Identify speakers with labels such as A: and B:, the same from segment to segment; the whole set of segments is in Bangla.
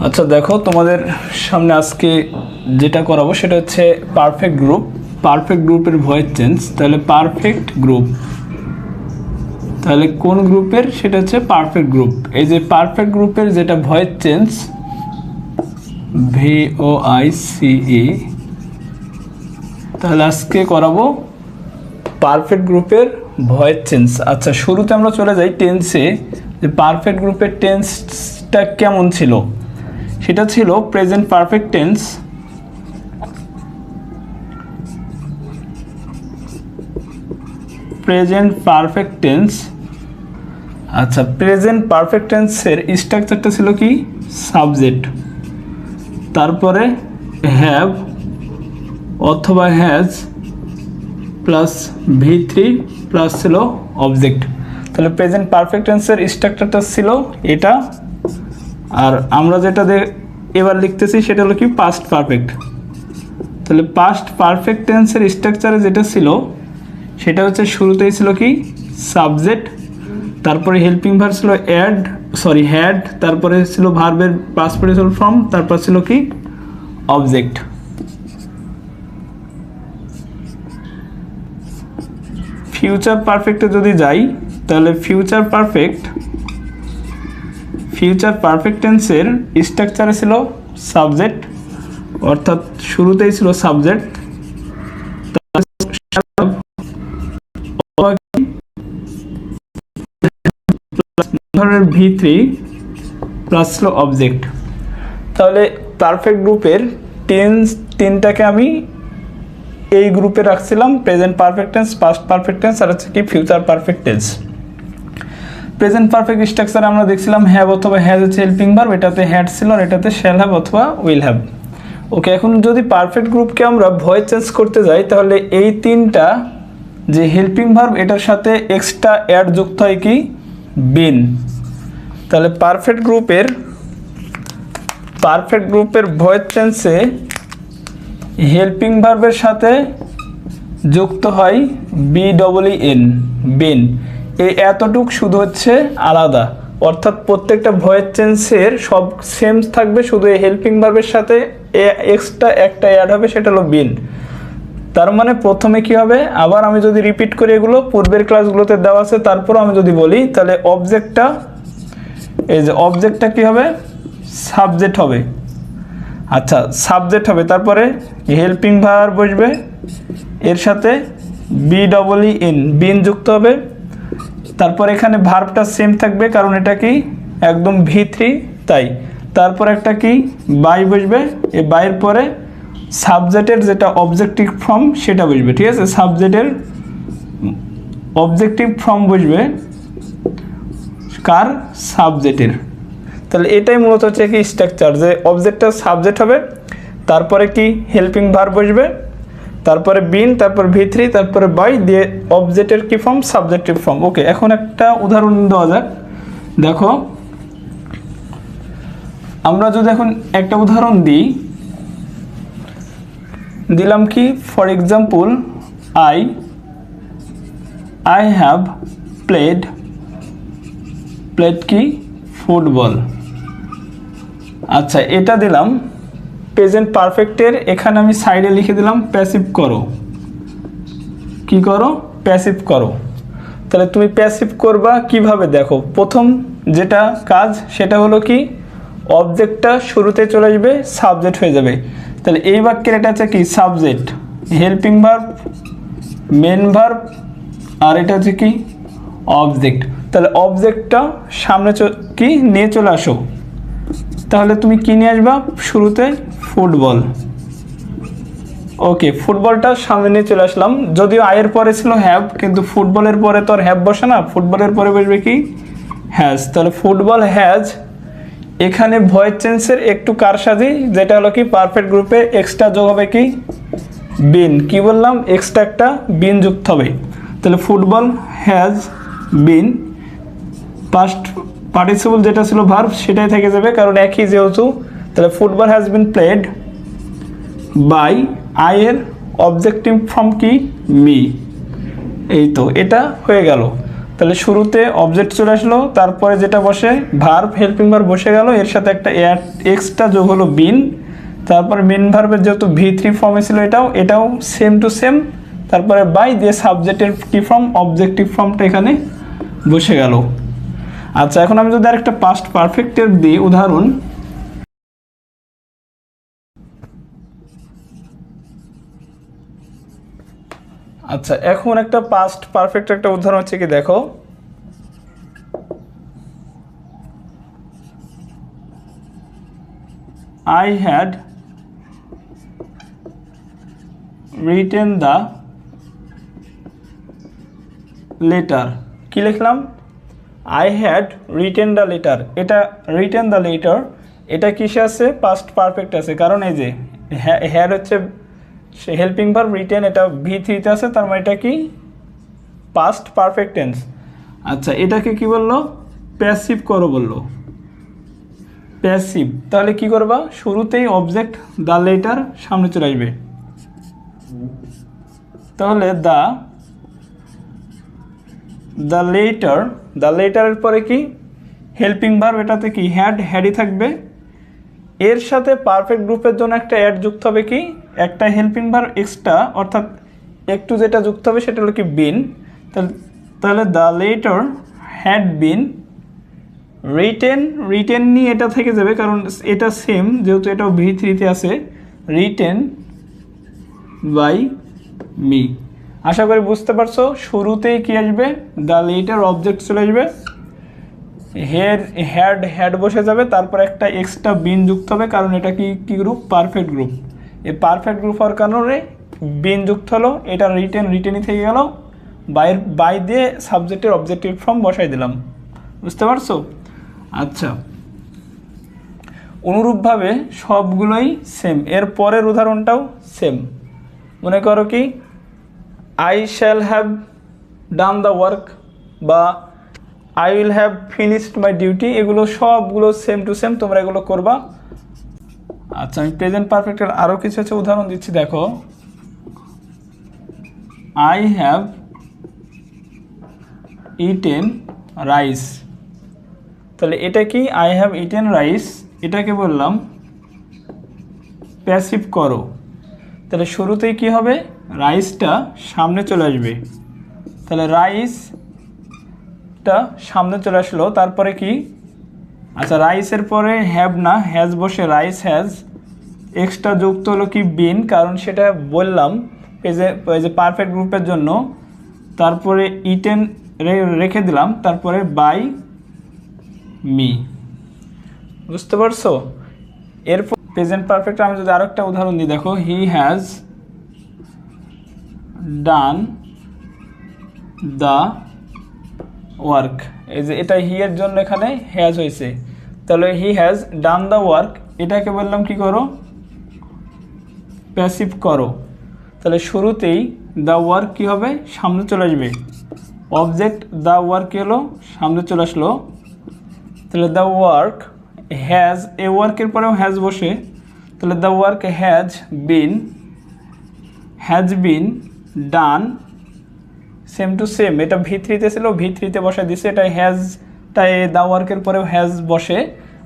A: আচ্ছা দেখো, তোমাদের সামনে আজকে যেটা করাবো সেটা হচ্ছে পারফেক্ট গ্রুপ। পারফেক্ট গ্রুপের ভয়েস চেঞ্জ। তাহলে পারফেক্ট গ্রুপ, তাহলে কোন গ্রুপের? সেটা হচ্ছে পারফেক্ট গ্রুপ। এই যে পারফেক্ট গ্রুপের যেটা ভয়েস চেঞ্জ, VOICE, তাহলে আজকে করাবো পারফেক্ট গ্রুপের ভয়েস চেঞ্জ। আচ্ছা, শুরুতে আমরা চলে যাই টেন্সে, যে পারফেক্ট গ্রুপের টেন্সটা কেমন ছিল। সেটা ছিল present perfect tense, present perfect tense. আচ্ছা, প্রেজেন্ট পারফেক্ট টেন্সের স্ট্রাকচারটা ছিল কি? সাবজেক্ট, তারপরে হ্যাভ অথবা হ্যাজ প্লাস V3 প্লাস ছিল অবজেক্ট। তাহলে প্রেজেন্ট পারফেক্ট টেন্সের স্ট্রাকচারটা ছিল এটা। আর আমরা যেটা এবার লিখতেছি সেটা হলো কি? Past perfect. তাহলে পাস্ট পারফেক্ট টেন্সের স্ট্রাকচারে যেটা ছিল সেটা হচ্ছে শুরুতেই ছিল কি? সাবজেক্ট, তারপরে হেল্পিং ভার্ব ছিল হ্যাড, তারপরে ছিল ভার্বের পাস্ট পার্টিসিপল ফর্ম, তারপর ছিল কি? অবজেক্ট। ফিউচার পারফেক্টে যদি যাই, তাহলে ফিউচার পারফেক্ট টেন্সের স্ট্রাকচারে ছিল সাবজেক্ট, অর্থাৎ শুরুতেই ছিল সাবজেক্ট, V3 প্লাস ছিল অবজেক্ট। তাহলে পারফেক্ট গ্রুপের টেন্স তিনটাকে আমি এই গ্রুপে রাখছিলাম, present perfect tense, past perfect tense, আর হচ্ছে কি future perfect tense. Present perfect structure আমরা দেখছিলাম হ্যাভ অথবা হ্যাজ হচ্ছে হেল্পিং ভার্ব, এটাতে হ্যাড ছিল আর এটাতে শ্যাল হ্যাভ অথবা উইল হ্যাভ। ওকে, এখন যদি পারফেক্ট গ্রুপকে আমরা ভয়েস চেঞ্জ করতে যাই, তাহলে এই তিনটা যে হেল্পিং ভার্ব এটার সাথে এক্সট্রা অ্যাড যুক্ত হয় কি? বিন। তাহলে পারফেক্ট গ্রুপের ভয়েস চেঞ্জে হেল্পিং ভার্বের সাথে যুক্ত হয় BEEN, বিন। এই এতটুক শুধু হচ্ছে আলাদা, অর্থাৎ প্রত্যেকটা ভয়েস চেঞ্জের সব সেম থাকবে, শুধু এই হেল্পিং ভার্বের সাথে এক্সট্রা একটা অ্যাড হবে, সেটা হলো বিন। তার মানে প্রথমে কি হবে? আবার আমি যদি রিপিট করি, এগুলো পূর্বের ক্লাসগুলোতে দেওয়া আছে, তারপর আমি যদি বলি, তাহলে অবজেক্টটা কি হবে? সাবজেক্ট হবে। আচ্ছা, সাবজেক্ট হবে, তারপরে হেল্পিং ভার্ব বসবে, এর সাথে BEEN, বিন যুক্ত হবে। তারপর এখানে ভার্বটা সেম থাকবে, কারণ এটা কি? একদম V3, তাই। তারপর একটা কি? বাই বসবে, এই বাইয়ের পরে সাবজেক্টের যেটা অবজেক্টিভ ফর্ম সেটা বসবে, ঠিক আছে? সাবজেক্টের অবজেক্টিভ ফর্ম বসবে কার? সাবজেক্টের। তাহলে এটাই মূলত হচ্ছে কি স্ট্রাকচার, যে অবজেক্টটা সাবজেক্ট হবে, তারপরে কি? হেল্পিং ভার্ব বসবে, তারপরে বিন, তারপর V3, তারপরে বাই, দিয়ে অবজেক্টের কি ফর্ম? Subjective form. ওকে, এখন একটা উদাহরণ দেওয়া যাক। দেখো, আমরা যদি এখন একটা উদাহরণ দিলাম কি? For example, I have played কি? ফুটবল। আচ্ছা, এটা দিলাম প্রেজেন্ট পারফেক্টের, এখানে আমি সাইডে লিখে দিলাম প্যাসিভ করো। কি করো? প্যাসিভ করো। তাহলে তুমি প্যাসিভ করবা কিভাবে? দেখো, প্রথম যেটা কাজ সেটা হলো কি? অবজেক্টটা শুরুতে চলে আসবে, সাবজেক্ট হয়ে যাবে। তাহলে এই বাক্যের এটা হচ্ছে কি? Subject, helping verb, main verb, আর এটা হচ্ছে কি? অবজেক্ট। তাহলে অবজেক্টটা সামনে কি নিয়ে চলে আসো। তাহলে তুমি কি নিয়ে আসবা? শুরুতে ফুটবল। ওকে, ফুটবলটা সামনে নিয়ে চলে আসলাম। যদিও আয়ের পরে ছিল হ্যাভ, কিন্তু ফুটবলের পরে তো আর হ্যাভ বসে না, ফুটবলের পরে বসবে কি? হ্যাজ। তাহলে ফুটবল হ্যাজ। এখানে ভয়েস চেঞ্জের একটু কারসাজি, যেটা হলো কি? পারফেক্ট গ্রুপে এক্সট্রা যোগ হবে কি? বিন। কি বললাম? এক্সট্রা একটা বিন যুক্ত হবে। তাহলে football has bin, past participle যেটা ছিল ভার্ব সেটাই থেকে যাবে, কারণ একই যেহেতু। তাহলে football has been played by, আয়ের অবজেক্টিভ ফর্ম কি? মি। এই তো, এটা হয়ে গেল। তাহলে শুরুতে অবজেক্ট চলে আসলো, তারপরে যেটা বসে ভার্ব, হেল্পিং ভার্ব বসে গেল, এর সাথে একটা এক্সট্রা যোগ হলো বিন, তারপর মেন ভার্বের যেহেতু V3 ফর্মে ছিল এটাও সেম টু সেম, তারপরে বাই দিয়ে সাবজেক্টের কি ফর্ম, অবজেক্টিভ ফর্মটা এখানে বসে গেল। আচ্ছা, এখন আমি যদি আরেকটা পাস্ট পারফেক্টের দিই উদাহরণ, আচ্ছা এখন একটা পাস্ট পারফেক্ট একটা উদাহরণ হচ্ছে কি দেখো, I had written the letter, কি লিখলাম, I had written the letter, এটা written the letter এটা কিসে আছে, পাস্ট পারফেক্ট আছে, কারণ এই যে হ্যাড হচ্ছে হেল্পিং ভার্ব, রিটেন এটা V3 তে আছে, তার মানে এটা কি পাস্ট পারফেক্ট টেন্স। আচ্ছা এটাকে কি বললো, প্যাসিভ করো বললো, প্যাসিভ, তাহলে কি করবা, শুরুতেই অবজেক্ট দ্য লেটার সামনে চলে আসবে, তাহলে দ্য লেটারের পরে কি হেল্পিং ভার্ব, এটাতে কি হ্যাডই থাকবে, এর সাথে পারফেক্ট গ্রুপের জন্য একটা অ্যাড যুক্ত হবে, কি একটা হেল্পিং ভার্ব এক্সট্রা, অর্থাৎ একটু যেটা যুক্ত হবে সেটা হলো কি বিন, তাহলে the letter had been written নিয়ে এটা থেকে যাবে, কারণ এটা সেম, যেহেতু এটাও V3 তে আছে, রিটেন বাই মি। আশা করি বুঝতে পারছো, শুরুতেই কি আসবে, দ্য লেটার অবজেক্ট চলে আসবে, হ্যাড বসে যাবে, তারপর একটা এক্সট্রা বিন যুক্ত হবে, কারণ এটা কি গ্রুপ, পারফেক্ট গ্রুপ, এই পারফেক্ট গ্রুপ হওয়ার কারণে বিন যুক্ত হলো, এটা রিটেনই থেকে গেল, বাই দিয়ে সাবজেক্টের অবজেক্টিভ ফর্ম বসাই দিলাম, বুঝতে পারছো। আচ্ছা অনুরূপভাবে সবগুলোই সেম, এর পরের উদাহরণটাও সেম, মনে করো কি I shall have done the work বা I will have finished my duty, এগুলো সবগুলো সেম টু সেম, তোমরা এগুলো করবা। আচ্ছা আমি প্রেজেন্ট পারফেক্টের আরও কিছু হচ্ছে উদাহরণ দিচ্ছি, দেখো আই হ্যাভ ইটেন রাইস, তাহলে এটা কি আই হ্যাভ ইটেন রাইস, এটাকে বললাম প্যাসিভ করো, তাহলে শুরুতেই কি হবে, রাইসটা সামনে চলে আসবে, তাহলে রাইসটা সামনে চলে আসলো, তারপরে কি, আচ্ছা রাইসের পরে হ্যাভ না হ্যাজ বসে রাইস হ্যাজ, এক্সট্রা যুক্ত হলো কি বিন, কারণ সেটা বললাম যে পারফেক্ট গ্রুপের জন্য, তারপরে ইটেন রেখে দিলাম, তারপরে বাই মি, বুঝতে পারছো। এরপর প্রেজেন্ট পারফেক্ট আমি যদি আরেকটা উদাহরণ দিই, দেখো হি হ্যাজ ডান দ্য ওয়ার্ক, এই যে এটা হি এর জন্য এখানে হ্যাজ হয়েছে, তাহলে he has done the work, এটাকে বললাম কি করো, প্যাসিভ করো, তাহলে শুরুতেই দ্য ওয়ার্ক কী হবে, সামনে চলে আসবে, অবজেক্ট দ্য ওয়ার্ক কী হলো, সামনে চলে আসলো, তাহলে দ্য ওয়ার্ক হ্যাজ, এ ওয়ার্কের পরেও হ্যাজ বসে, তাহলে the work has been done, same to same, এটা V3 তে ছিল, V3 তে বসে দিছে, এটা হ্যাজটাই দ্য ওয়ার্কের পরেও হ্যাজ বসে,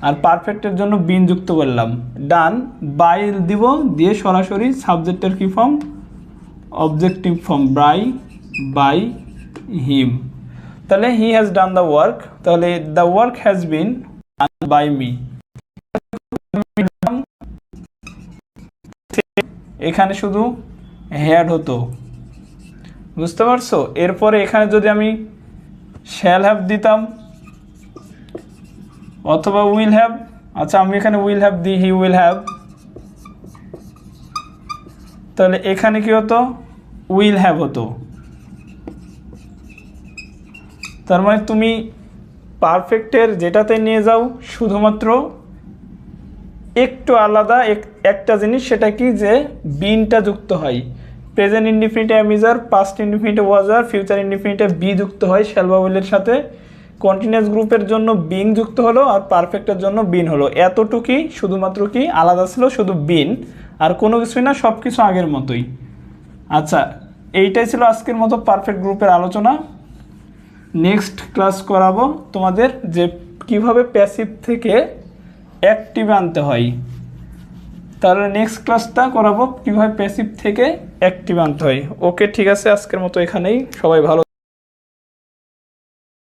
A: আর পারফেক্টের জন্য বিন যুক্ত করলাম, ডান বাই দিব, দিয়ে সরাসরি সাবজেক্টের কি form, objective form by him, তাহলে he has done the work, তাহলে the work has been done by me, এখানে শুধু হ্যাড হতো, বুঝতে পারছো। এরপরে এখানে যদি আমি শ্যাল হ্যাভ দিতাম অথবা উইল হ্যাভ, আচ্ছা আমি এখানে উইল হ্যাভ দিই, হি উইল হ্যাভ, তাহলে এখানে কি হতো, উইল হ্যাভ হতো, তার মানে তুমি পারফেক্টের যেটাতে নিয়ে যাও, শুধুমাত্র একটু আলাদা একটা জিনিস, সেটা কি যে বিনটা যুক্ত হয়, present indefinite am is are, past indefinite was were, future ইনডিফিনিটে বি যুক্ত হয় শ্যাল বা উইলের সাথে, কন্টিনিউয়াস গ্রুপের জন্য বিং যুক্ত হলো, আর পারফেক্টের জন্য বিন হলো, এতটুকুই শুধুমাত্র কি আলাদা ছিল, শুধু বিন, আর কোনো কিছুই না, সব কিছু আগের মতোই। আচ্ছা এইটাই ছিল আজকের মতো পারফেক্ট গ্রুপের আলোচনা। নেক্সট ক্লাস করাবো তোমাদের যে কিভাবে প্যাসিভ থেকে অ্যাক্টিভে আনতে হয়। তাহলে নেক্সট ক্লাসটা করাবো কিভাবে প্যাসিভ থেকে অ্যাক্টিভ আনতে হয়। ওকে, ঠিক আছে, আজকের মতো এখানেই। সবাই ভালো।